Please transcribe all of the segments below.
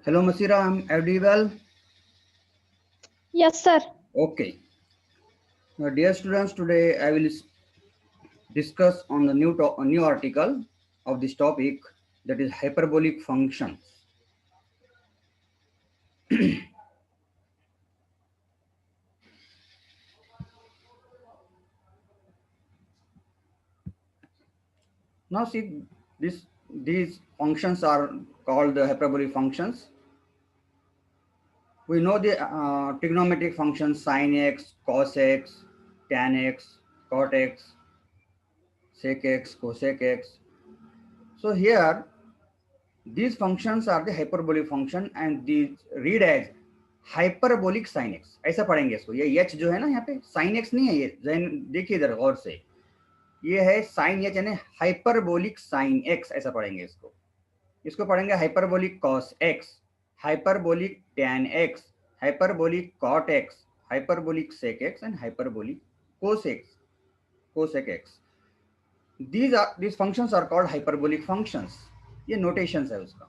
Hello, Masira. I'm audible. Yes, sir. Okay. Dear students, today I will discuss on the new article of this topic, that is hyperbolic functions. Now see, these functions are called the hyperbolic functions. We know the trigonometric functions: sin x, cos x, tan x, cot x, sec x, cosec x. So here these functions are the hyperbolic function and these read as hyperbolic sine x, ऐसा पढ़ेंगे इसको। ये H जो है ना यहाँ पे sine x नहीं है, ये देखिए इधर गौर से, ये है साइन एच यानी हाइपरबोलिक साइन एक्स, ऐसा पढ़ेंगे इसको। इसको पढ़ेंगे hyperbolic cos x, hyperbolic tan x, hyperbolic cot x, hyperbolic sec x and hyperbolic cosec x. these functions are called hyperbolic functions. ये नोटेशंस है उसका।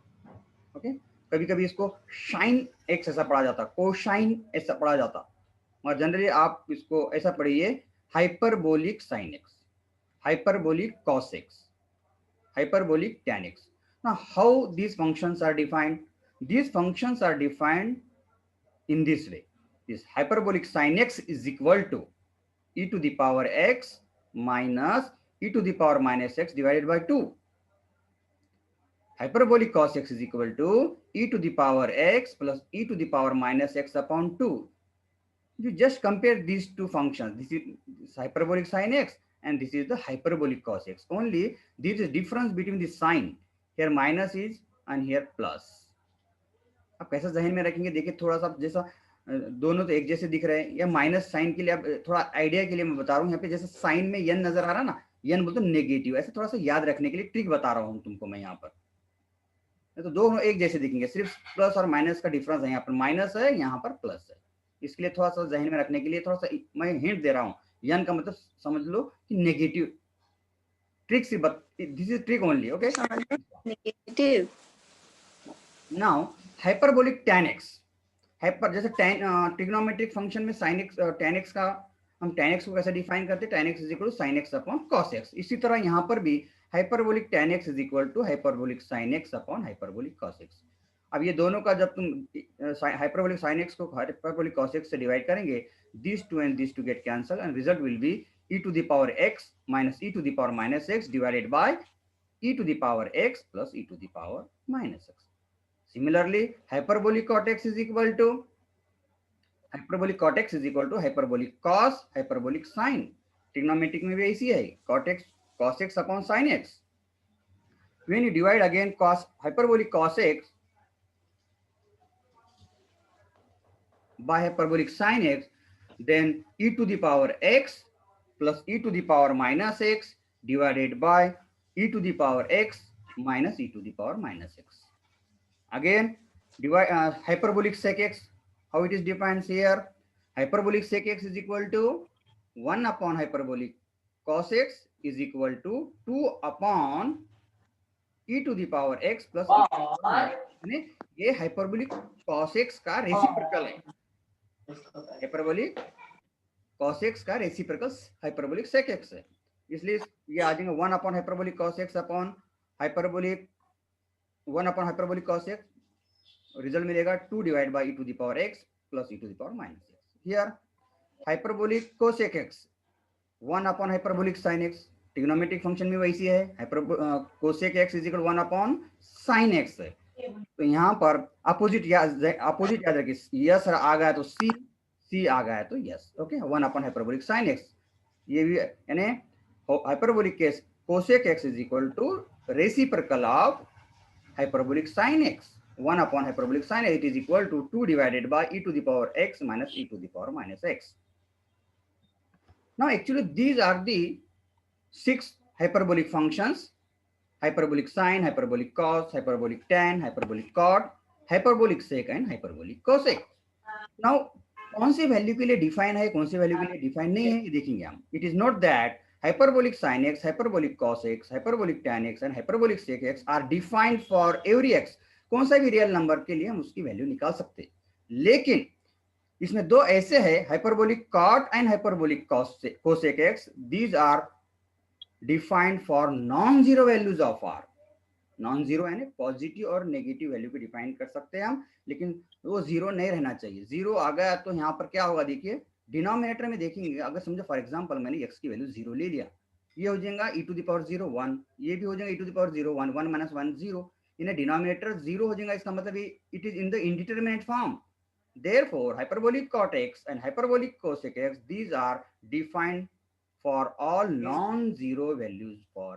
ओके, कभी कभी इसको शाइन एक्स ऐसा पढ़ा जाता, कोशाइन ऐसा पढ़ा जाता, और जनरली आप इसको ऐसा पढ़िए hyperbolic sine x, hyperbolic cos x, hyperbolic tan x. Now, how these functions are defined? These functions are defined in this way. This hyperbolic sin x is equal to e to the power x minus e to the power minus x divided by 2. Hyperbolic cos x is equal to e to the power x plus e to the power minus x upon 2. You just compare these two functions. This is hyperbolic sin x and this is the hyperbolic cos x. Only there is a difference between the sign. Here minus is and here plus. आप कैसा जहन में रखेंगे, देखिए थोड़ा सा, जैसा दोनों तो एक जैसे दिख रहे हैं, या माइनस साइन के लिए, अब थोड़ा आइडिया के लिए मैं बता रहा हूँ, यहाँ पे जैसे साइन में यन नजर आ रहा है ना, यन बोलते नेगेटिव, ऐसे थोड़ा सा याद रखने के लिए ट्रिक बता रहा हूँ तुमको मैं यहाँ पर। तो दोनों एक जैसे दिखेंगे, सिर्फ प्लस और माइनस का डिफरेंस है, यहाँ पर माइनस है, यहाँ पर प्लस है। इसके लिए थोड़ा सा जहन में रखने के लिए थोड़ा सा मैं हिंट दे रहा हूँ। यन का मतलब समझ लो कि negative, trick see this is trick only. Okay, negative. Now hyperbolic tan x, hyper जैसे ट्रिग्नोमेट्रिक फंक्शन में sin x tan x का, हम tan x को कैसे डिफाइन करते हैं, tan x is equal to sin x upon cos x। इसी तरह यहाँ पर भी hyperbolic tan x is equal to hyperbolic sin x upon hyperbolic cos x। अब ये दोनों का जब तुम हाइपरबोलिक sin x को हाइपरबोलिक cos x से डिवाइड करेंगे, these two and these two get cancelled and result will be e to the power x minus e to the power minus x divided by e to the power x plus e to the power minus x. Similarly, hyperbolic cot x is equal to hyperbolic cos hyperbolic sin. Trigonometric में भी ऐसी है, cot x cos x upon sin x. When you divide again hyperbolic cos x by hyperbolic sin x, then e to the power x plus e to the power minus x divided by e to the power x minus e to the power minus x. Again, divide hyperbolic sec x, how it is defined here. Hyperbolic sec x is equal to 1 upon hyperbolic cos x is equal to 2 upon e to the power x plus ये hyperbolic cos x का reciprocal है, hyperbolic cos x का reciprocal hyperbolic sec x है, इसलिए ये आ जाएंगे 1 upon hyperbolic cos x upon hyperbolic 1 upon hyperbolic cos x, result मिलेगा 2 divide by e to the power x plus e to the power minus x। Here hyperbolic cosec x 1 upon hyperbolic sin x, trigonometric function में वैसी है, cosec x is equal 1 upon sin x है। तो यहाँ पर opposite याद रखिए, yes आ गया तो सी आ गया तो yes. Okay, 1 upon hyperbolic sin x, ये भी यानी hyperbolic case cosec x is equal to reciprocal of hyperbolic sin x, 1 upon hyperbolic sin x, it is equal to 2 divided by e to the power x minus e to the power minus x. Now actually these are the 6 hyperbolic functions: hyperbolic sin, hyperbolic cos, hyperbolic tan, hyperbolic cot, hyperbolic sec and hyperbolic cosec. Now कौन सी value के लिए define है, कौन सी value के लिए define नहीं है, ये देखेंगे हम। It is not that hyperbolic sin x, hyperbolic cos x, hyperbolic tan x and hyperbolic sec x are defined for every x. कौन सा भी रियल नंबर के लिए हम उसकी वैल्यू निकाल सकते हैं। लेकिन इसमें दो ऐसे है, hyperbolic cot and hyperbolic cosec x, these are defined for non zero values of R. Non zero यानी पॉजिटिव और नेगेटिव वैल्यू को डिफाइन कर सकते हैं हम, लेकिन वो जीरो नहीं रहना चाहिए। जीरो आ गया तो यहाँ पर क्या होगा, देखिए डिनोमिनेटर में देखेंगे, अगर समझो फॉर एग्जांपल मैंने एक्स की वैल्यू जीरो ले लिया, ये हो जाएगा e to the power zero one, ये भी हो जाएगा e to the power zero one, one minus one zero, इन्हें डिनोमिनेटर जीरो हो जाएगा, इसका मतलब it is in the indeterminate form. Therefore, hyperbolic cot x and hyperbolic cosec x, these are defined for all non-zero values for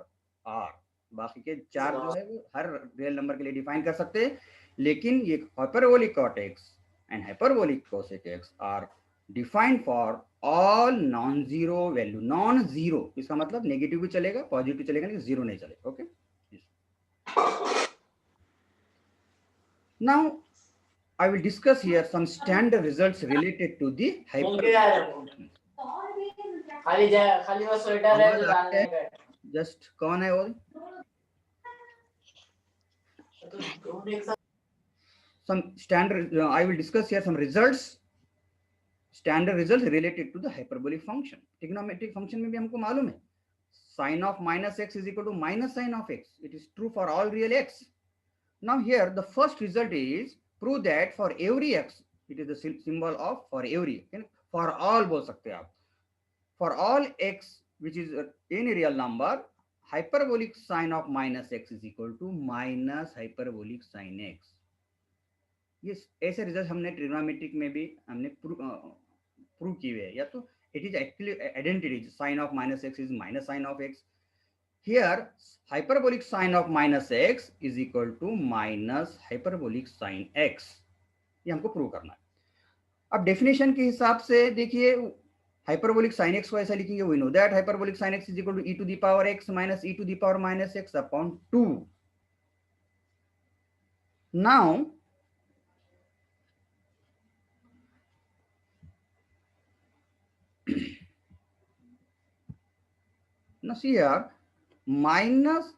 r। बाकी के चार जो है वो हर रियल नंबर के लिए डिफाइन कर सकते हैं, लेकिन ये hyperbolic cot x and hyperbolic cosec x are defined for all non-zero value। non-zero इसका मतलब नेगेटिव भी चलेगा, पॉजिटिव चलेगा, लेकिन जीरो नहीं चलेगा। Okay, now I will discuss here some standard results related to the hyperbolic। खाली वो स्वेटर है जो डालने का है। जस्ट कौन है वो? Some standard I will discuss here some results, standard results related to the hyperbolic function। trigonometric function में भी हमको मालूम है sin of minus x is equal to minus sin of x, it is true for all real x। now here the first result is prove that for every x, it is the symbol of for every, for all बोल सकते हैं आप, for all x which is any real number, hyperbolic sin of minus x is equal to minus hyperbolic sin x। ये ऐसे result हमने trigonometric में भी हमने प्रूव किए हैं, या तो it is actually identity, sin of minus x is minus sin of x। here hyperbolic sin of minus x is equal to minus hyperbolic sin x, ये हमको प्रूव करना है। अब डेफिनेशन के हिसाब से देखिए, hyperbolic sin x को ऐसा लिखेंगे, we know that hyperbolic sin x is equal to e to the power x minus e to the power minus x upon 2। now see here minus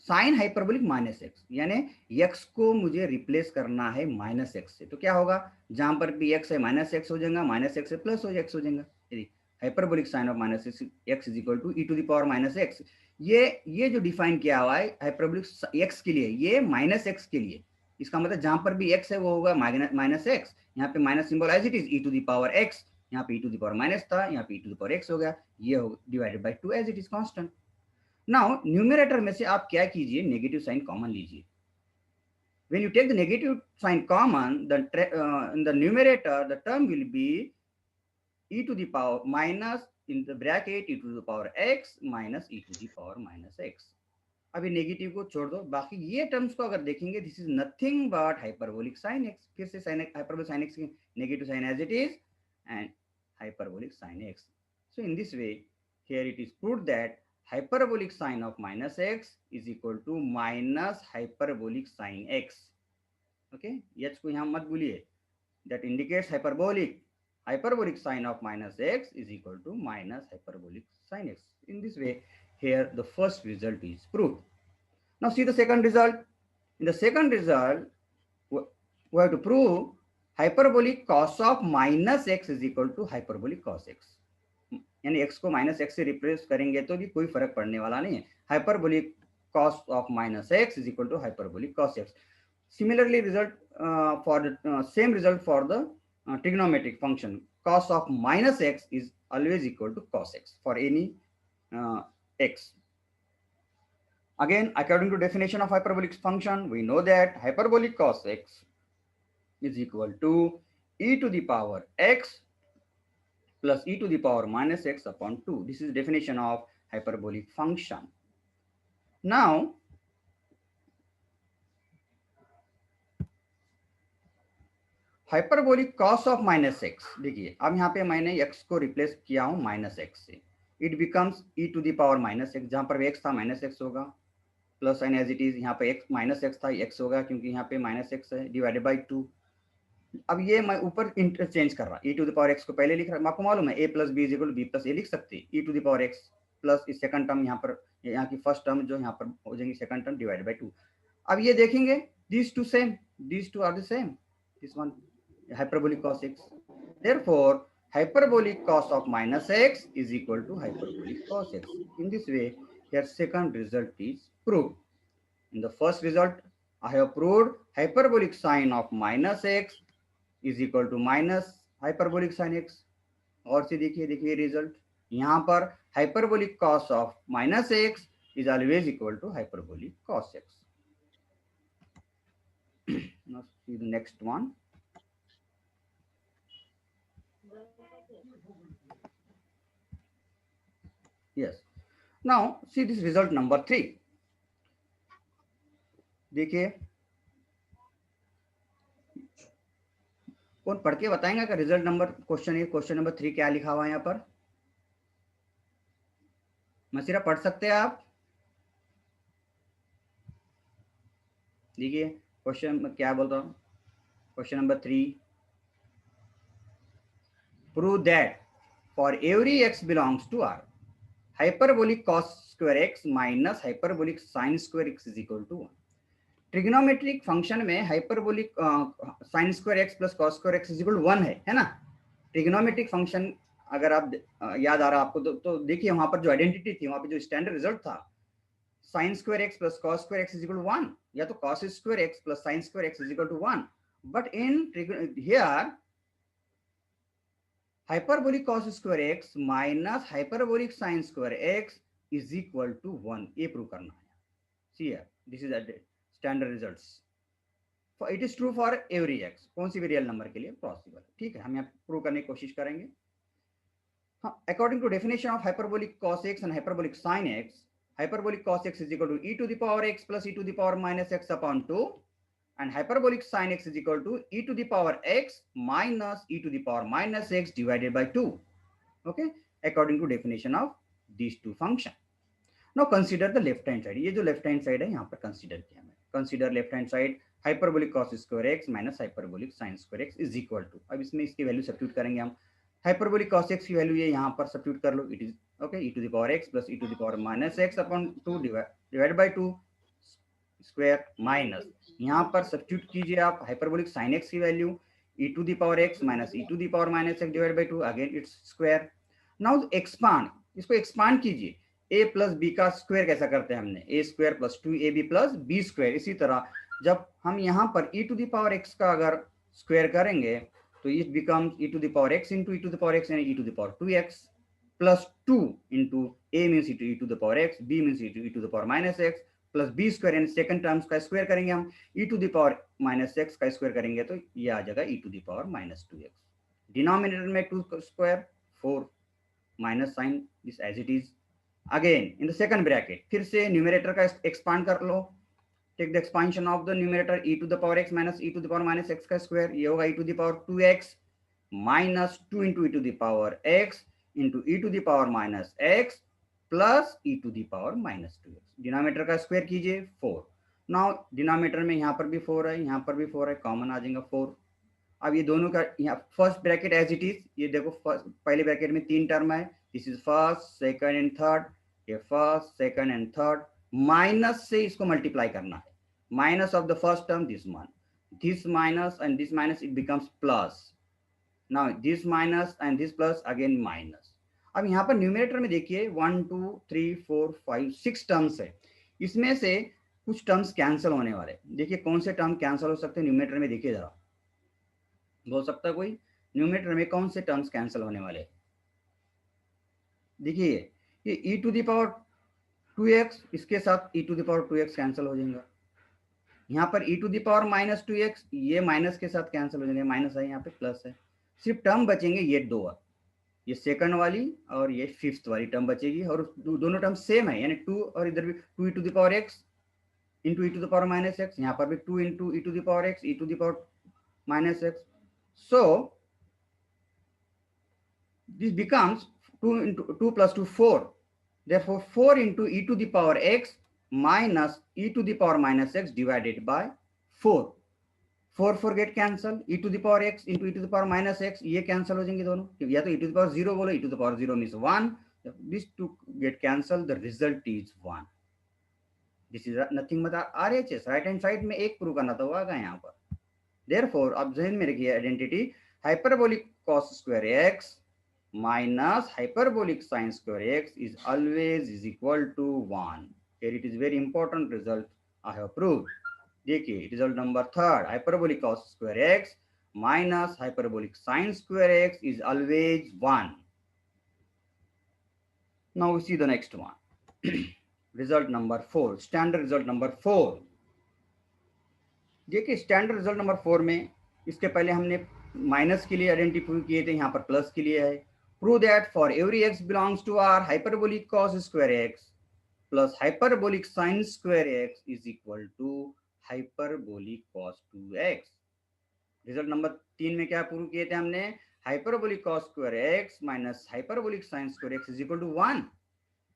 sine hyperbolic minus x, यानी x को मुझे replace करना है minus x से, तो क्या होगा, जहां पर भी x है माइनस एक्स हो जाएगा, माइनस एक्स से प्लस हो एक्स हो जाएगा। Hyperbolic sine of minus x is equal to e to the power minus x. ये जो डिफाइन किया हुआ है हाइपरबोलिक एक्स के लिए, ये माइनस एक्स के लिए, इसका मतलब जहां पर भी x है वो होगा माइनस एक्स, यहाँ पे minus symbol as it is e to the power x, यहाँ पे e to the power minus था, यहाँ पे e to the power x हो गया, ये हो divided by 2 as it is constant. Now numerator में से आप क्या कीजिए, नेगेटिव साइन कॉमन लीजिए। When you take the negative sign common, in the numerator the term will be e to the power minus in the bracket e to the power x minus e to the power minus x। अभी negative को छोड़ दो, बाकी ये terms को अगर देखेंगे, this is nothing but hyperbolic sine x। फिर से साइन हाइपरबोलिक साइन x की negative sign as it is and hyperbolic sin x। so in this way here it is proved that hyperbolic sin of minus x is equal to minus hyperbolic sin x। okay, h को यहाँ मत भूलिए, that indicates hyperbolic sin of minus x is equal to minus hyperbolic sin x। in this way here the first result is proved। now see the second result। in the second result we have to prove hyperbolic cos of minus x is equal to hyperbolic cos x, यानी x को minus x से replace करेंगे तो भी कोई फर्क पड़ने वाला नहीं है। Hyperbolic cos of minus x is equal to hyperbolic cos x। Similarly result for the same result for the trigonometric function, cos of minus x is always equal to cos x for any x। again according to definition of hyperbolic function, we know that hyperbolic cos x is equal to e to the power x plus e to the power minus x upon 2। this is definition of hyperbolic function। now hyperbolic cos of minus x, देखिए अब यहाँ पे मैंने x को replace किया हूँ minus x से, it becomes e to the power minus x, जहां पर x था माइनस x होगा, plus n as it is, यहाँ पे x माइनस x था, x होगा क्योंकि यहाँ पे माइनस x है, डिवाइडेड बाई 2। अब ये मैं ऊपर इंटरचेंज कर रहा, e to the power x को पहले लिख रहा है, आपको मालूम है a plus B is equal to B plus A लिख सकते हैं, e to the power x plus इस सेकंड टर्म यहाँ पर, यहाँ की फर्स्ट टर्म जो यहाँ पर हो जाएगी सेकंड टर्म डिवाइडेड बाय 2। अब ये देखेंगे these two same, these two are the same, this one hyperbolic cos x, therefore hyperbolic cos of minus x is equal to hyperbolic cos x. In this way here second result is proved. In the first result I have proved hyperbolic sine of minus x is equal to minus hyperbolic sin x. और से देखिए result, यहाँ पर hyperbolic cos of minus x is always equal to hyperbolic cos x. Now see the next one. Yes. Now see this result number 3. देखिए कौन पढ़ के बताएंगे का रिजल्ट नंबर क्वेश्चन नंबर 3 क्या लिखा हुआ है यहाँ पर? मसीरा पढ़ सकते हैं आप? देखिए क्वेश्चन क्या बोल रहा हूँ. Question number 3, prove that for every x belongs to R hyperbolic cos square x minus hyperbolic sin square x is equal to 1. Trigonometric function में hyperbolic sin square x plus cos square x is equal to 1 है ना. Trigonometric function अगर आप याद आ रहा आपको तो देखिए वहां पर जो आइडेंटिटी थी, वहां पर जो स्टैंडर्ड रिजल्ट था sin square x plus cos square x is equal to 1 या तो cos square x plus sin square x is equal to 1. But in here hyperbolic cos square x minus hyperbolic sin square x is equal to 1. ये prove करना है. See here this is the standard results. It is true for every x. कौन सी भी real number के लिए possible. ठीक है, हम यहाँ प्रूव करने की कोशिश करेंगे. According to definition of hyperbolic cos x and hyperbolic sin x, hyperbolic cos x is equal to e to the power x plus e to the power minus x upon 2, and hyperbolic sin x is equal to e to the power x minus e to the power minus x divided by 2. Okay, according to definition of these two functions. Now consider the left hand side. ये जो left hand side है यहाँ पर consider किया मैंने. Consider left hand side hyperbolic cos square x minus hyperbolic sin square x is equal to. अब इसमें इसकी वैल्यू सब्स्टिट्यूट करेंगे हम. हाइपरबोलिक cos x की वैल्यू ये यहाँ पर सब्स्टिट्यूट कर लो. It is okay e to the power x plus e to the power minus x upon 2 divided by 2 square minus यहाँ पर सब्स्टिट्यूट कीजिए आप हाइपरबोलिक sin x की value e to the power x minus e to the power minus x divided by 2 again its square. Now expand, इसको expand कीजिए. a plus b का square कैसा करते हैं हमने, a square plus 2ab plus b square. इसी तरह जब हम यहाँ पर e to the power x का अगर स्क्वायर करेंगे तो it becomes e to the power x into e to the power x and e to the power 2x plus 2 into a means e to the power x, b means e to the power minus x plus b square. and second terms का square करेंगे हम e to the power minus x का square करेंगे तो ये आ जाएगा e to the power minus 2x. Denominator में 2 square 4 minus sign this as it is. Again in the second bracket फिर से न्यूमरेटर का एक्सपांड कर लो. Take the expansion of the numerator e to the power x minus e to the power minus x का square. ये होगा e to the power 2x minus 2 into e to the power x into e to the power minus x plus e to the power minus 2x. Denominator का square कीजिए 4. Now denominator में यहाँ पर भी 4 है, यहाँ पर भी 4 है, कॉमन आ जाएगा 4. अब ये दोनों का यहाँ first bracket as it is. ये देखो पहले ब्रैकेट में 3 टर्म है. This is first second and third. ये first second and third minus से इसको मल्टीप्लाई करना है. Minus of the first term this one, this minus and this minus it becomes plus. Now this minus and this plus again minus. अब यहाँ पर numerator में देखिए 1 2 3 4 5 6 टर्म्स है. इसमें से कुछ टर्म्स कैंसिल होने वाले. देखिए कौन से टर्म कैंसिल हो सकते हैं न्यूमरेटर में. देखिए जरा, बोल सकता है कोई न्यूमरेटर में कौन से टर्म्स कैंसिल होने वाले. देखिए ये e to the power 2x इसके साथ e to the power 2x cancel हो जाएगा. यहाँ पर e to the power minus 2x ये माइनस के साथ कैंसिल हो जाएंगे. माइनस है यहाँ पे प्लस है. सिर्फ टर्म बचेंगे ये दो, ये सेकंड वाली और ये फिफ्थ वाली टर्म बचेगी. और दोनों टर्म सेम है यानी 2 और इधर भी 2 e to the power x into e to the power minus x. यहाँ पर भी 2 into e to the power x e to the power minus x. So this becomes 2 into 2 plus 2 4. Therefore 4 into e to the power x minus e to the power minus x divided by 4. 4 4 get cancel. e to the power x into e to the power minus x ये cancel हो जाएंगे दोनों. या तो e to the power 0 बोलो, e to the power 0 means 1. These two get cancelled. The result is 1. This is nothing but RHS, right hand side में एक prove करना तो आ गया यहाँ पर। देयरफॉर आप जहन में रखिए identity, hyperbolic cos square x minus hyperbolic sin square x is always is equal to 1. Here it is very important result I have proved. देखिए result number third, hyperbolic cos square x minus hyperbolic sin square x is always 1. Now we see the next one. Result number 4, standard result number 4. देखिए standard result number 4 में इसके पहले हमने minus के लिए identify किए थे, यहाँ पर प्लस के लिए है। Prove that for every x belongs to R hyperbolic cos square x plus hyperbolic sin square x is equal to hyperbolic cos 2x। Result number 3 में क्या प्रूव किए थे हमने, hyperbolic cos square x minus hyperbolic sin square x is equal to 1।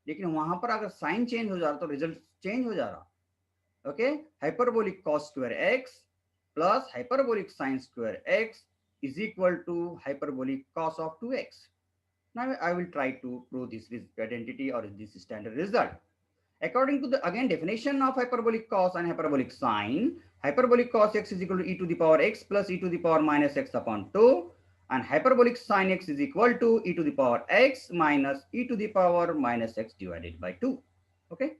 लेकिन वहां पर अगर sign change हो जा रहा तो रिजल्ट चेंज हो जा रहा। Okay, hyperbolic cos square x plus hyperbolic sin square x is equal to hyperbolic cos of 2x. Now I will try to prove this identity or this standard result. According to the again definition of hyperbolic cos and hyperbolic sin, hyperbolic cos x is equal to e to the power x plus e to the power minus x upon 2, and hyperbolic sin x is equal to e to the power x minus e to the power minus x divided by 2. Okay,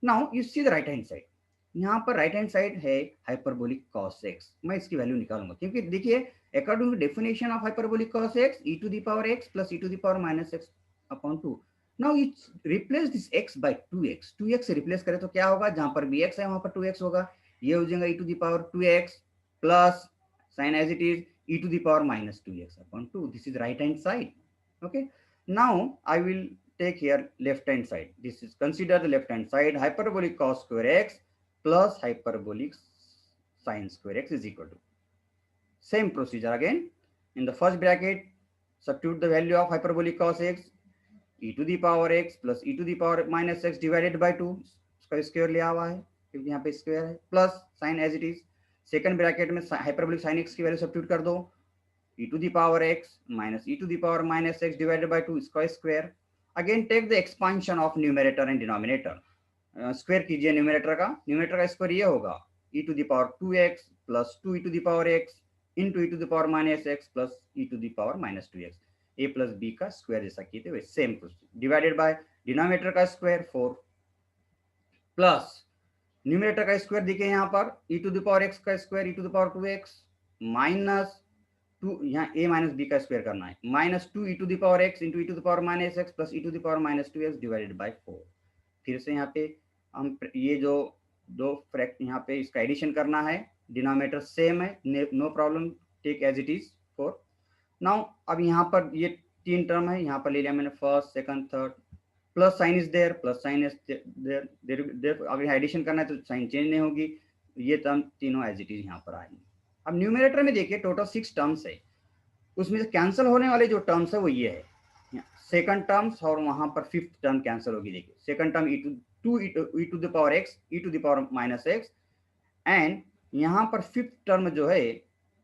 now you see the right hand side. यहाँ पर right hand side है hyperbolic cos x, मैं इसकी value निकालूंगा क्योंकि देखिए according to definition of hyperbolic cos x e to the power x plus e to the power minus x upon 2. Now it's replace this x by 2x, 2x से replace करें तो क्या होगा, जहां पर भी x है वहां पर 2x होगा, ये हो जाएगा e to the power 2x plus sign as it is e to the power minus 2x upon 2. This is right hand side. Okay, now I will take here left hand side. This is consider the left hand side, hyperbolic cos square x plus hyperbolic sin square x is equal to, same procedure again. In the first bracket substitute the value of hyperbolic cos x, e to the power x plus e to the power minus x divided by 2, इसका square लिया हुआ है क्योंकि यहाँ पे square है, plus sign as it is. Second bracket में hyperbolic sin x की वैल्यू सब्स्टिट्यूट कर दो, e to the power x minus e to the power minus x divided by 2 इसका square. Again take the expansion of numerator and denominator, square कीजिए numerator का square ये होगा e to the power 2x plus 2 e to the power x into e to the power minus x plus e to the power minus 2x, a plus b का square जैसा किए थे वैसे same procedure, divided by denominator का square 4 plus numerator का square देखिए यहाँ पर e to the power x का square e to the power 2x minus 2, यहाँ a माइनस b का स्क्वायर करना है, minus 2 e to the power x into e to the power minus x plus e to the power minus 2x divided by 4। फिर से यहाँ पे हम ये जो दो फ्रैक्ट यहाँ पे इसका एडिशन करना है, डिनोमिनेटर सेम है, no problem, take as it is 4। Now अब यहाँ पर ये तीन टर्म है, यहाँ पर ले लिया मैंने first second third, plus sign is there plus sign is there, अगर एडिशन करना है तो साइन चेंज नहीं होगी, ये टर्म तीनों एज इट इज यहाँ पर आएंगे। अब न्यूमरेटर में देखिए टोटल 6 टर्म्स है, उसमें से कैंसिल होने वाले जो टर्म्स है वो ये है सेकंड टर्म्स, और वहां पर फिफ्थ टर्म कैंसिल होगी। देखिए second term e to the power x e to the power minus x, and यहाँ पर फिफ्थ टर्म जो है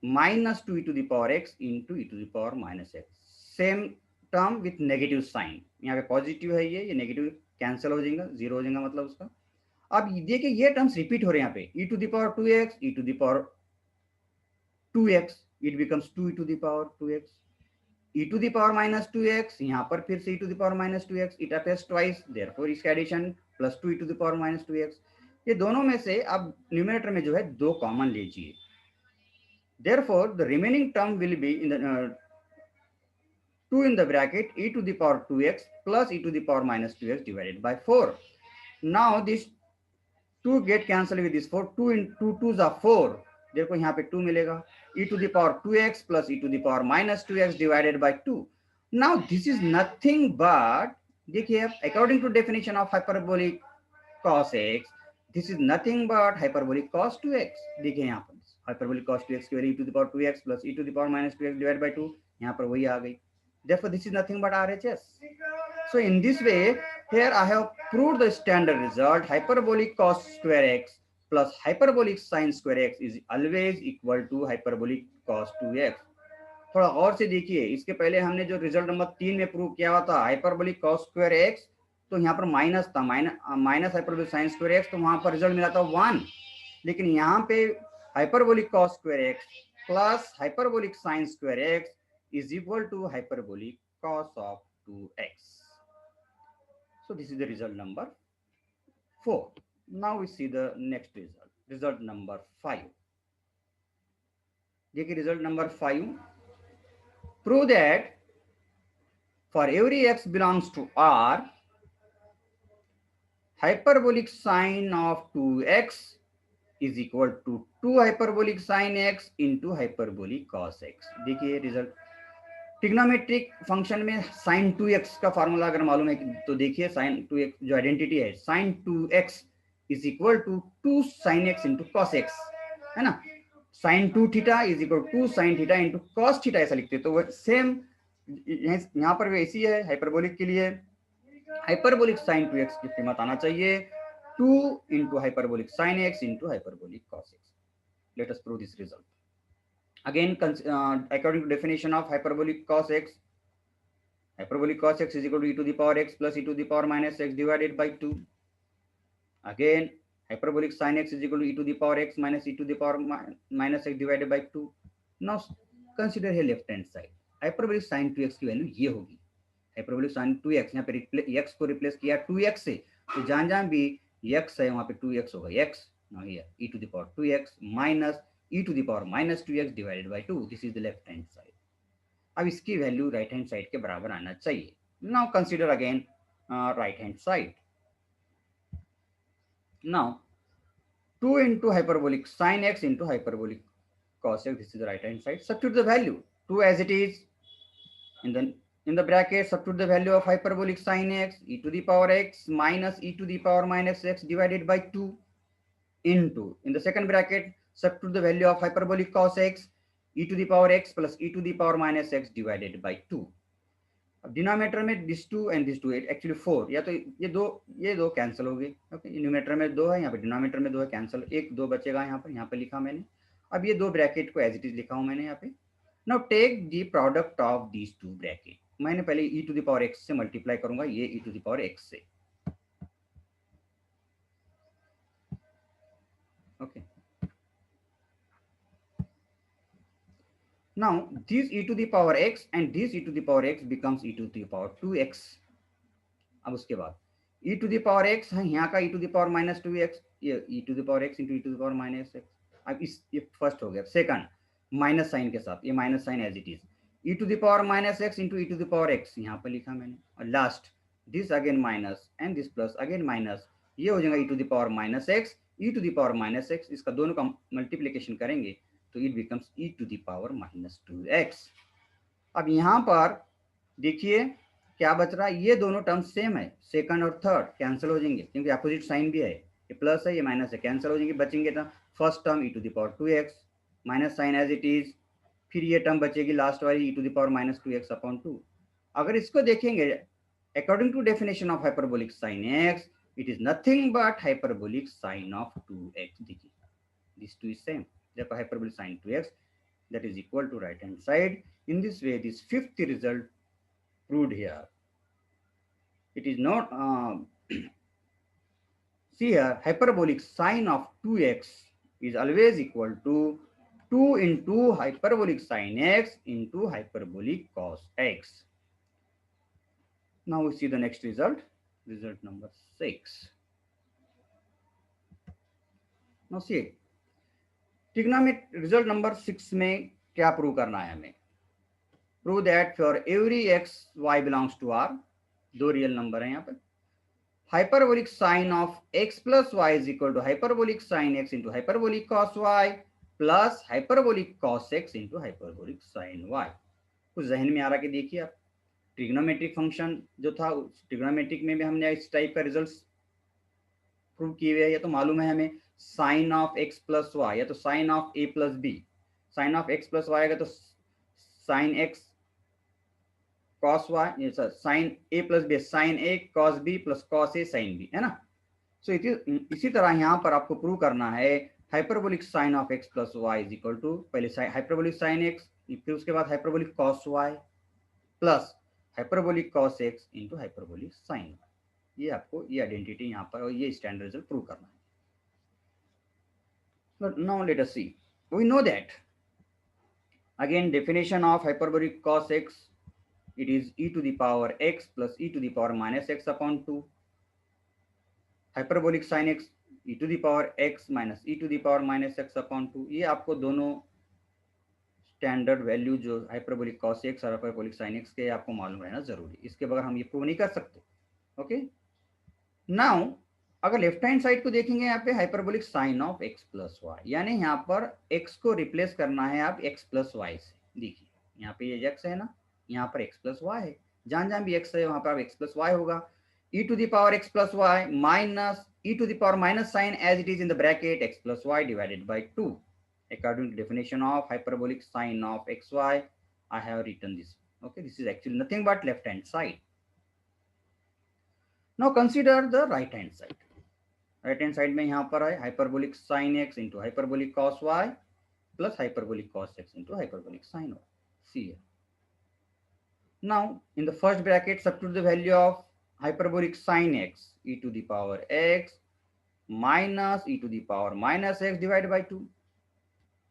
minus 2 e to the power x into e to the power minus x, same term with negative sign, यहाँ पे positive है, ये negative cancel हो जाएगा, जीरो हो जाएगा मतलब उसका। अब देखिए ये टर्म्स रिपीट हो रहे हैं यहाँ पे, e to the power 2x e to the power 2x, it becomes 2 e to the power 2x, e to the power minus 2x, यहाँ पर फिर से e to the power minus 2x, it appears twice, therefore इसका addition plus 2 e to the power minus 2x। ये दोनों में से अब न्यूमरेटर में जो है 2 कॉमन लीजिए, therefore the remaining term will be in the 2 in the bracket e to the power 2x plus e to the power minus 2x divided by 4. Now this 2 get cancelled with this 4, 2 into 2 are 4, देखो यहाँ पे 2 मिलेगा, e to the power 2x plus e to the power minus 2x divided by 2. Now this is nothing but, देखिए according to definition of hyperbolic cos x, this is nothing but hyperbolic cos 2x। देखिए यहाँ पर hyperbolic cos 2x की value e to the power 2x plus e to the power minus 2x divided by 2, यहाँ पर वही आ गई, therefore this is nothing but RHS. So in this way here I have proved the standard result, hyperbolic cos square x plus hyperbolic sin square x is always equal to hyperbolic cos 2x। थोड़ा और से देखिए, इसके पहले हमने जो result number 3 में prove किया हुआ था हाइपरबोलिक cos स्क्वायर x, तो यहाँ पर माइनस था, minus hyperbolic sine square x, तो वहां पर रिजल्ट मिला था 1। लेकिन यहाँ पे hyperbolic cos square x plus hyperbolic sine square x is equal to hyperbolic cos of 2x. So this is the result number 4. Now we see the next result, result number 5. देखिए result number 5, prove that for every x belongs to R, hyperbolic sine of 2x is equal to 2 hyperbolic sine x into hyperbolic cos x. देखिए result, trigonometric function में sin 2x का formula अगर मालूम है तो देखिए sin 2x जो identity है, sin 2x is equal to 2 sin x into cos x, है ना। sin 2 theta is equal to sin theta into cos theta, ऐसा लिखते हैं। तो वो सेम यहाँ पर भी ऐसी है। हाइपरबोलिक के लिए हाइपरबोलिक sin 2x की कीमत आना चाहिए 2 into hyperbolic sin x into hyperbolic cos x. Let us prove this result. Again, according to definition of hyperbolic cos x is equal to e to the power x plus e to the power minus x divided by 2. Again, hyperbolic sin x is equal to e to the power x minus e to the power minus x divided by 2. Now consider here left hand side. Hyperbolic sin 2x की value ये होगी। Hyperbolic sin 2x, यहाँ पे x को replace किया 2x से, तो जहां जहां भी x है वहां पे 2x होगा x. Now here e to the power 2x minus e to the power minus 2x divided by 2. This is the left hand side. अब इसकी वैल्यू राइट हैंड साइड के बराबर आना चाहिए. Now consider again right hand side. Now 2 into hyperbolic sin x into hyperbolic cos x. This is the right hand side. Substitute the value 2 as it is in the bracket. Substitute the value of hyperbolic sin x e to the power x minus e to the power minus x divided by 2 into, in the second bracket, substitute the value of hyperbolic cos x e to the power x plus e to the power minus x divided by 2. अब denominator में this 2 and this 2 actually 4, या तो ये दो cancel हो गए. Okay, numerator में 2 है, यहाँ पे डिनोमिनेटर में 2 है, कैंसिल, 1 2 बचेगा. यहाँ पे लिखा मैंने. अब ये दो ब्रैकेट को एज इट इज लिखा हूं मैंने यहाँ पे. Now take the product of these 2 bracket. मैंने पहले e to the power x से मल्टीप्लाई करूंगा, ये e to the power x से. Okay, now this e to the power x and this e to the power x becomes e to the power 2x. अब उसके बाद e to the power x है, यहाँ का e to the power minus 2x, ये e to the power x into e to the power minus x. अब ये first हो गया. सेकंड माइनस साइन के साथ, ये minus sign as it is, e to the power minus x into e to the power x यहाँ पर लिखा मैंने. और last this again minus and this plus again minus, ये हो जाएगा e to the power minus x, e to the power minus x. इसका दोनों का मल्टीप्लीकेशन करेंगे तो it becomes e to the power minus 2x. अब यहाँ पर देखिए क्या बच रहा है, ये दोनों टर्म सेम है, सेकंड और थर्ड कैंसिल हो जाएंगे क्योंकि अपोजिट साइन भी है. ये प्लस है, ये माइनस है, कैंसिल हो जाएंगे. बचेंगे तो first term e to the power 2x minus sign as it is, फिर ये टर्म बचेगी लास्ट वाली e to the power minus 2x upon 2. अगर इसको देखेंगे according to definition of hyperbolic sine x, it is nothing but hyperbolic sine of 2x. देखिए this 2 is same, therefore hyperbolic sin 2x that is equal to right hand side. In this way, this fifth result proved here. It is not see here, hyperbolic sin of 2x is always equal to 2 into hyperbolic sin x into hyperbolic cos x. Now we see the next result, result number 6. Now see it. Trigonometry result number 6 में क्या prove करना है हमें. Prove that for every x y belongs to R, दो real number है यहाँ पर, hyperbolic sine of x plus y is equal to hyperbolic sine x into hyperbolic cos y plus hyperbolic cos x into hyperbolic sine y. कुछ जहन में आ रहा कि देखिए आप, ट्रिग्नोमेट्रिक फंक्शन जो था ट्रिग्नोमेट्रिक में भी हमने इस टाइप का रिजल्ट प्रूव किए हुए हैं. या तो मालूम है हमें sine of x plus y, या तो sine of a plus b. Sine of x plus y आएगा तो sine x cos y, sine a plus b sine a cos b plus cos a sine b, है ना. सो इसी तरह यहाँ पर आपको प्रूव करना है hyperbolic sine of x plus y is equal to, पहले हाइपरबोलिक साइन x, फिर उसके बाद hyperbolic cos y plus hyperbolic cos x into hyperbolic sine y. ये आपको ये आइडेंटिटी यहाँ पर और ये स्टैंडर्ड रिजल्ट प्रूव करना है. But now let us see. We know that again definition of hyperbolic cos x, it is e to the power x plus e to the power minus x upon 2. Hyperbolic sin x e to the power x minus e to the power minus x upon 2. ये आपको दोनों standard value जो hyperbolic cos x और hyperbolic sin x के आपको मालूम रहना जरूरी. इसके बगैर हम ये प्रूव नहीं कर सकते. ओके. नाउ अगर लेफ्ट हैंड साइड को देखेंगे यहाँ पे hyperbolic sine of x plus y, यानी यहाँ पर x को रिप्लेस करना है आप x प्लस वाई से. देखिए यहाँ पे ये x है ना, यहाँ पर x प्लस वाई है, जहां जहां भी x है वहां पर x प्लस वाई होगा. e to the power x plus y minus e to the power minus sign as it is in the bracket x plus y divided by 2. According to definition of hyperbolic sine of xy, I have written this. Okay, this is actually nothing but left hand side. Now consider the right hand side. Right hand side में यहाँ पर है hyperbolic sin x into hyperbolic cos y plus hyperbolic cos x into hyperbolic sin y. See here. Now in the first bracket substitute the value of hyperbolic sin x e to the power x minus e to the power minus x divided by 2.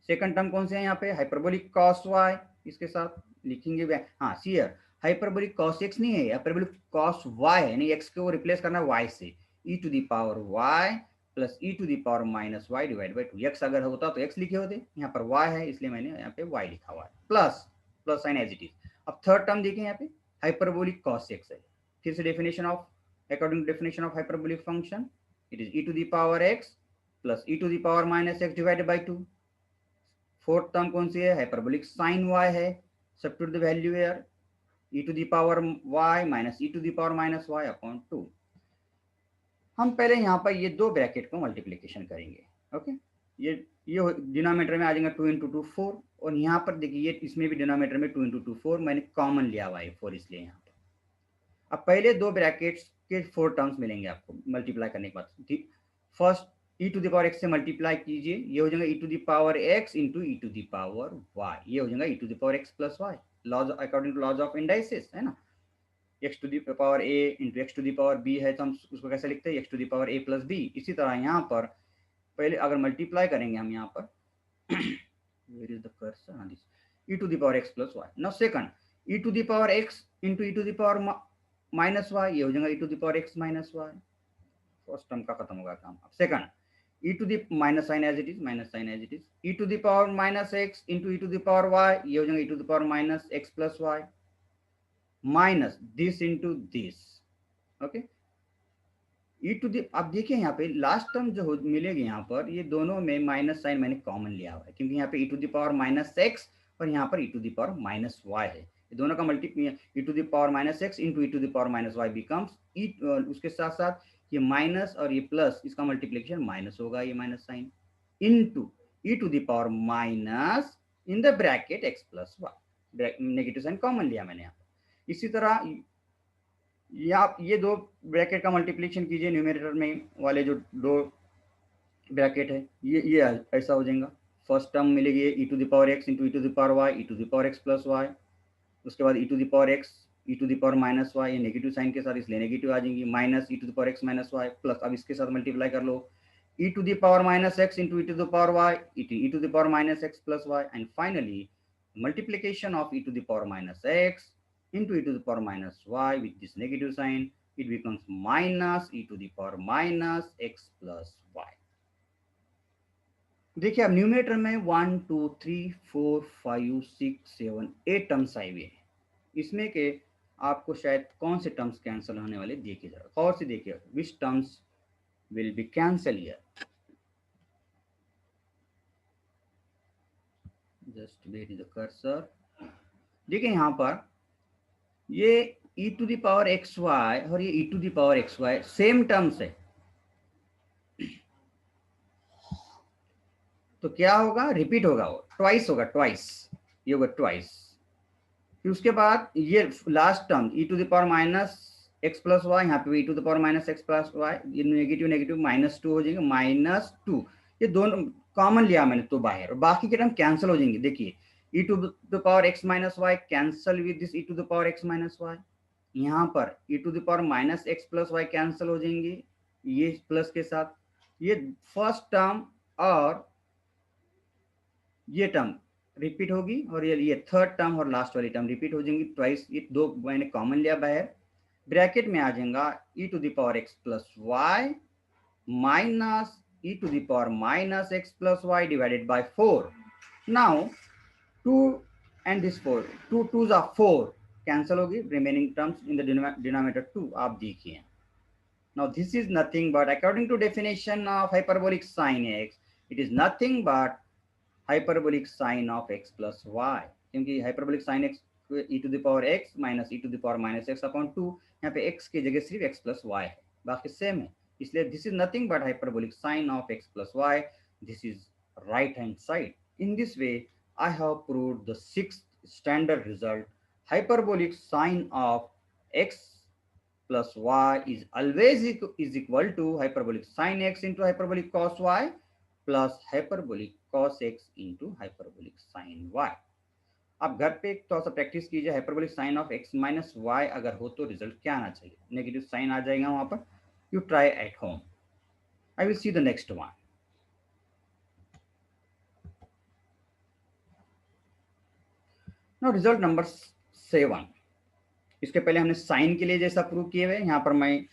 Second term कौन से है यहाँ पे hyperbolic cos y, इसके साथ लिखेंगे. हाँ see here hyperbolic cos x नहीं है, हाइपरबोलिक cos y है, नहीं x को रिप्लेस करना है y से. e to the power y plus e to the power minus y divide by 2. x अगर होता तो x लिखे होते, यहाँ पर y है इसलिए मैंने यहाँ पे y लिखा हुआ है. Plus plus sign as it is. अब थर्ड टर्म देखें यहाँ पे हाइपरबोलिक cos x है. फिर से definition of according to definition of hyperbolic function it is e to the power x plus e to the power minus x divided by 2. Fourth term कौन सी है, hyperbolic sine y है. Substitute the value here e to the power y minus e to the power minus y upon 2. हम पहले यहाँ पर ये दो ब्रैकेट को मल्टीप्लिकेशन करेंगे. ओके, ये डिनोमिनेटर में आ जाएगा 2 into 2 4, और यहाँ पर देखिए इसमें भी डिनोमिनेटर में 2 into 2 4 मैंने कॉमन लिया हुआ है 4, इसलिए यहाँ पर. अब पहले दो ब्रैकेट्स के 4 टर्म्स मिलेंगे आपको मल्टीप्लाई करने के बाद. First e to the power x से मल्टीप्लाई कीजिए, ये हो जाएगा e to the power x into e to the power y, ये हो जाएगा e to the power x plus y. Laws according to laws of indices है ना, x to the power a into x to the power b है तो हम उसको कैसे लिखते हैं x to the power a plus b. इसी तरह यहाँ पर पहले अगर मल्टीप्लाई करेंगे हम यहाँ पर where is the cursor, this e to the power x plus y. now second e to the power x into e to the power minus y, ये हो जाएगा e to the power x minus y. First term का खत्म होगा काम. अब second e to the minus sign as it is, minus sign as it is, e to the power minus x into e to the power y, ये हो जाएगा e to the power minus x plus y minus this into this. Okay, e to the, अब देखिए यहाँ पे last term जो मिलेगी यहाँ पर, ये दोनों में माइनस साइन मैंने कॉमन लिया हुआ है क्योंकि यहाँ पे e to the power minus x और यहाँ पर e to the power minus y है. ये दोनों का multiply e to the power minus x into e to the power minus y becomes e, उसके साथ साथ ये माइनस और ये प्लस, इसका मल्टीप्लिकेशन माइनस होगा, ये minus sign into e to the power minus in the bracket x plus y. Negative sign common लिया मैंने यहाँ. इसी तरह ये दो ब्रैकेट का मल्टीप्लिकेशन कीजिए, न्यूमरेटर में वाले जो दो ब्रैकेट है ये ऐसा हो जाएगा. फर्स्ट टर्म मिलेगी e to the power x into e to the power y, e to the power x plus y. उसके बाद e to the power x e to the power minus y, ये negative sign के साथ इसलिए negative आ जाएंगी, minus e to the power x minus y plus, अब इसके साथ मल्टीप्लाई कर लो e to the power minus x into e to the power y, e to the power minus x plus y, and finally multiplication of e to the power minus x into e to the power minus y with this negative sign, it becomes minus e to the power minus x plus y. देखिए अब numerator में 1 2 3 4 5 6 7 8 terms आए हुए हैं. इसमें के आपको शायद कौन से टर्म्स कैंसिल होने वाले देखिए, जरा और से देखिए which terms will be cancel here. Just wait is the cursor. देखिए यहाँ पर ये e to the power xy और ये e to the power xy same terms है, तो क्या होगा, रिपीट होगा, वो ट्वाइस होगा, ट्वाइस ये होगा ट्वाइस. फिर उसके बाद ये last term e to the power minus x plus y, यहाँ पे e to the power minus x plus y, ये नेगेटिव नेगेटिव माइनस 2 हो जाएंगे, माइनस 2. ये दोनों कॉमन लिया मैंने तो बाहर, और बाकी के टर्म कैंसिल हो जाएंगे. देखिए e to the power x minus y cancel with this e to the power x minus y, यहाँ पर e to the power minus x plus y cancel हो जाएंगी ये प्लस के साथ, ये फर्स्ट टर्म और ये टर्म रिपीट होगी और ये थर्ड टर्म और लास्ट वाली टर्म रिपीट हो जाएंगी ट्वाइस, ये दो मैंने कॉमन लिया बाहर, ब्रैकेट में आ जाएगा e to the power x plus y minus e to the power minus x plus y divided by 4. Now 2 and this 4, 2 2s are 4 cancel होगी, remaining terms in the denominator 2 आप देखिए. Now this is nothing but according to definition of hyperbolic sin x, it is nothing but hyperbolic sin of x plus y, क्योंकि hyperbolic sin x e to the power x minus e to the power minus x upon 2, यहाँ पे x की जगह सिर्फ x plus y है, बाकी same है, इसलिए this is nothing but hyperbolic sin of x plus y. This is right hand side. In this way I have proved the sixth standard result. Hyperbolic sine of x plus y is always is equal to hyperbolic sin x into hyperbolic cos y plus hyperbolic cos x into hyperbolic sin y. आप घर पे थोड़ा सा practice कीजिए, hyperbolic sine of x minus y अगर हो तो result क्या आना चाहिए, नेगेटिव साइन आ जाएगा वहां पर. You try at home. I will see the next one. Now result number 7. इसके पहले हमने साइन के लिए जैसा प्रूव किए हुए, यहाँ पर मैं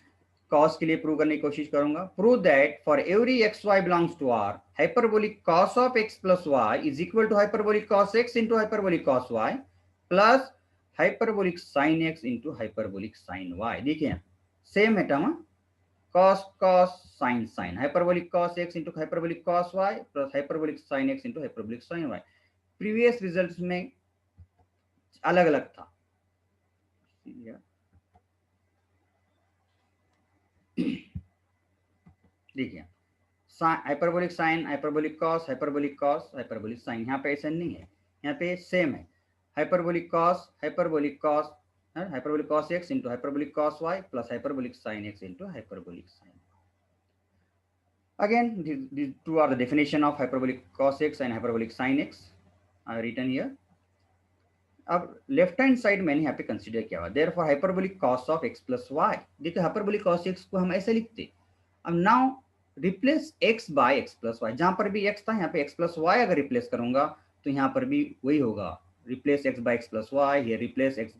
कॉस के लिए प्रूव करने की कोशिश करूंगा. Prove that for every x y belongs to R, hyperbolic cos of x plus y is equal to hyperbolic cos x into hyperbolic cos y plus hyperbolic sine x into hyperbolic sine y. देखिए same है term, cos cos sine sine, hyperbolic cos x into hyperbolic cos y plus hyperbolic sine x into hyperbolic sine y. Previous results में अलग अलग था. देखिए hyperbolic sine, hyperbolic cos, hyperbolic cos, hyperbolic sine, यहाँ पे ऐसा नहीं है, यहाँ पे सेम है. Hyperbolic cos, hyperbolic cos, hyperbolic cos x into hyperbolic cos y plus hyperbolic sine x into hyperbolic sine. Again, these two are the definition of hyperbolic cos x and hyperbolic sin x. I have written here. अब left hand side मैंने यहाँ पे consider किया हुआ, therefore hyperbolic cos of x plus y. देखिए hyperbolic cos x को हम ऐसे लिखते. अब now replace x by x plus y, जहां पर भी x था यहाँ पे x प्लस वाई अगर रिप्लेस करूंगा तो यहाँ पर भी वही होगा, replace x by x plus y, ये replace x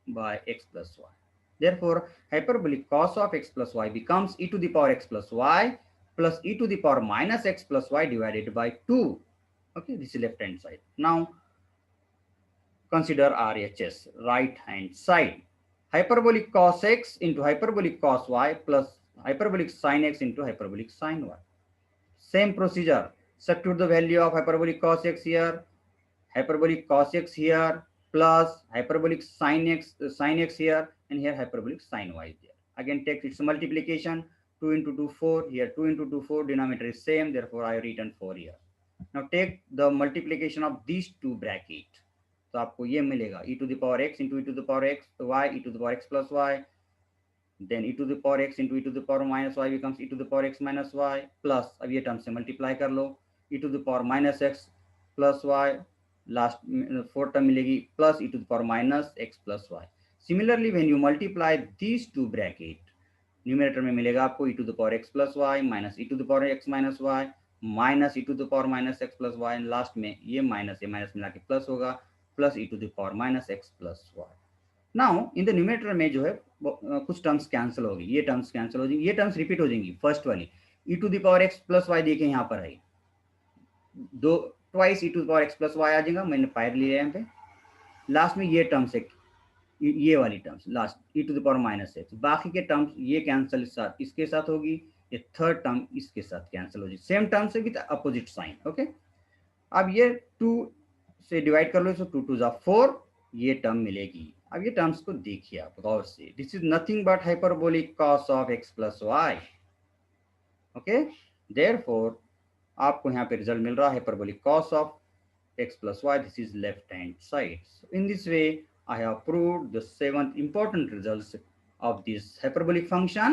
by x plus y. Therefore hyperbolic cos of x plus y becomes e to the power x plus y plus e to the power minus x plus y divided by 2. Okay, this is left hand side. Now consider RHS, right hand side. Hyperbolic cos x into hyperbolic cos y plus hyperbolic sin x into hyperbolic sin y. Same procedure. Substitute the value of hyperbolic cos x here, hyperbolic cos x here, plus hyperbolic sin x here, and here hyperbolic sin y is there. Again take its multiplication, 2 into 2 4, here 2 into 2 4, denominator is same, therefore I have written 4 here. Now take the multiplication of these two bracket, तो आपको ये मिलेगा e to the power x into e to the power x y, e to the power x plus y, then e to the power x into e to the power minus y becomes e to the power x minus y, plus अब ये term से multiply कर लो, e to the power minus x plus y, last 4 term मिलेगी plus e to the power minus x plus y. Similarly when you multiply these two bracket, numerator में मिलेगा आपको e to the power x plus y minus e to the power x minus y minus e to the power minus x plus y, and last में ये minus मिला के plus होगा plus e to the power minus x plus y. Now in the numerator में जो है कुछ terms cancel होगी, ये टर्म्स कैंसिल हो जाएंगी, ये टर्म्स रिपीट हो जाएंगी. फर्स्ट वाली e to the power x plus y, देखिए यहाँ पर है दो twice e to the power x plus y आ जाएगा, मैंने पायर लिया यहाँ पे. लास्ट में ये टर्म्स है, ये वाली terms last e to the power minus x, बाकी के टर्म्स ये कैंसिल साथ इसके साथ होगी, ये थर्ड टर्म इसके साथ कैंसिल हो जाएगी, सेम टर्म्स है विद अपोजिट साइन. ओके, अब ये 2 से डिवाइड कर लो, तो 2 2 4, ये टर्म मिलेगी. अब ये टर्म्स को देखिए आप गौर से, this is nothing but hyperbolic cos of x plus y. Okay, therefore आपको यहाँ पे रिजल्ट मिल रहा है hyperbolic cos of x plus y. This is left hand side. In this way I have proved the 7th important results of this hyperbolic function.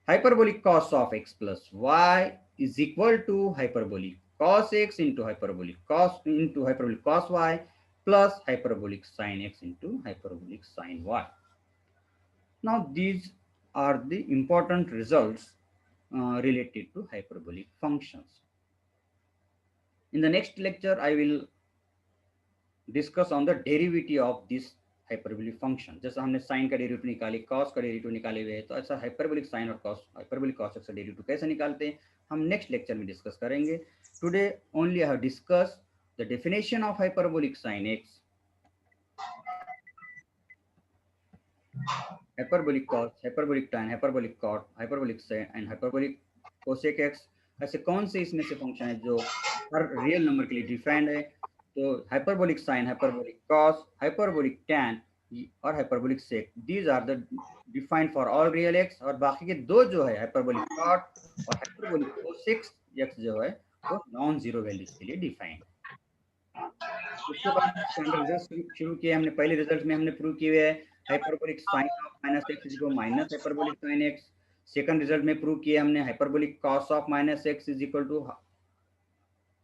Hyperbolic cos of x plus y is equal to hyperbolic cos x into hyperbolic cos y plus hyperbolic sin x into hyperbolic sin y. Now these are the important results related to hyperbolic functions. In the next lecture, I will discuss on the derivative of this hyperbolic function. जैसा हमने sign का derivative निकाले, cos का derivative निकाले हुए, तो ऐसा hyperbolic sign और कॉस, हाइपरबोलिक कॉस का डेरिवेटिव कैसे निकालते हैं हम नेक्स्ट लेक्चर में डिस्कस करेंगे. Today only I have discuss the definition of hyperbolic sine x, hyperbolic cos, hyperbolic tan, hyperbolic cot, hyperbolic sin and hyperbolic cosec x. ऐसे कौन से इसमें से फंक्शन है जो हर रियल नंबर के लिए डिफाइंड है? तो hyperbolic sine, hyperbolic cos, hyperbolic tan और hyperbolic sec, these are the defined for all real x. और बाकी के दो जो है हाइपरबोलिक कॉट और हाइपरबोलिक कोसेक एक्स जो है वो नॉन जीरो वैल्यूज के लिए डिफाइंड. उसके बाद स्टैंडर्ड रिजल्ट शुरू किए हमने. पहले रिजल्ट में हमने प्रूव किए हुए है hyperbolic sine of minus x is equal minus hyperbolic sine x. Second result में प्रूव किए हमने hyperbolic cos of minus x is equal to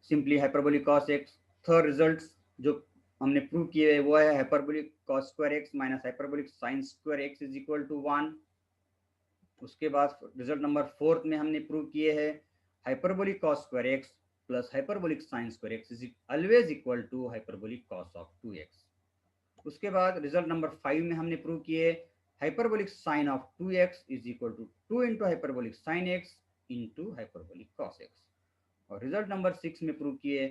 simply hyperbolic cos x. Third result जो हमने प्रूव किए है वो है hyperbolic cos square x minus hyperbolic sine square x is equal to 1. उसके बाद रिजल्ट नंबर फोर्थ में हमने प्रूव किए है hyperbolic cos square x plus hyperbolic sine square x is always equal to hyperbolic cos of 2x. उसके बाद result number 5 में हमने प्रूव किए hyperbolic sine of 2x is equal to 2 into hyperbolic sine x into hyperbolic cos x. और result number 6 में prove किए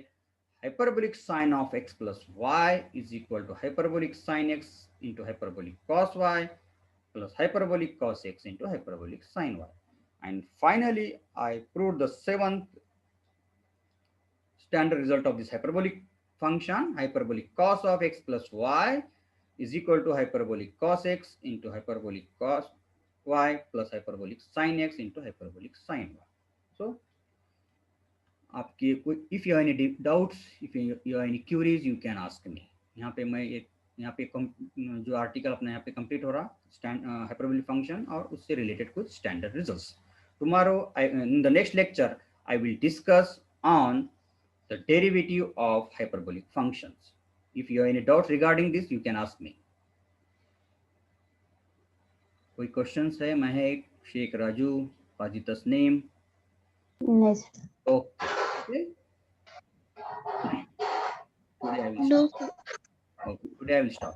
hyperbolic sine of x plus y is equal to hyperbolic sine x into hyperbolic cos y plus hyperbolic cos x into hyperbolic sin y. And finally, I proved the seventh standard result of this hyperbolic function, hyperbolic cos of x plus y is equal to hyperbolic cos x into hyperbolic cos y plus hyperbolic sin x into hyperbolic sin y. So, आपके कोई if you have any doubts, if you have any queries, you can ask me. यहाँ पे मैं एक यहाँ पे जो article अपना यहाँ पे कंप्लीट हो रहा हाइपरबोलिक फंक्शन और उससे रिलेटेड कुछ standard results. Tomorrow in the next lecture I will discuss on the derivative of hyperbolic functions. If you have any doubt regarding this you can ask me. कोई questions है? Mahak, Sheikh Raju, Paji Tasneem? Okay. Today I will stop. Okay, today I will stop.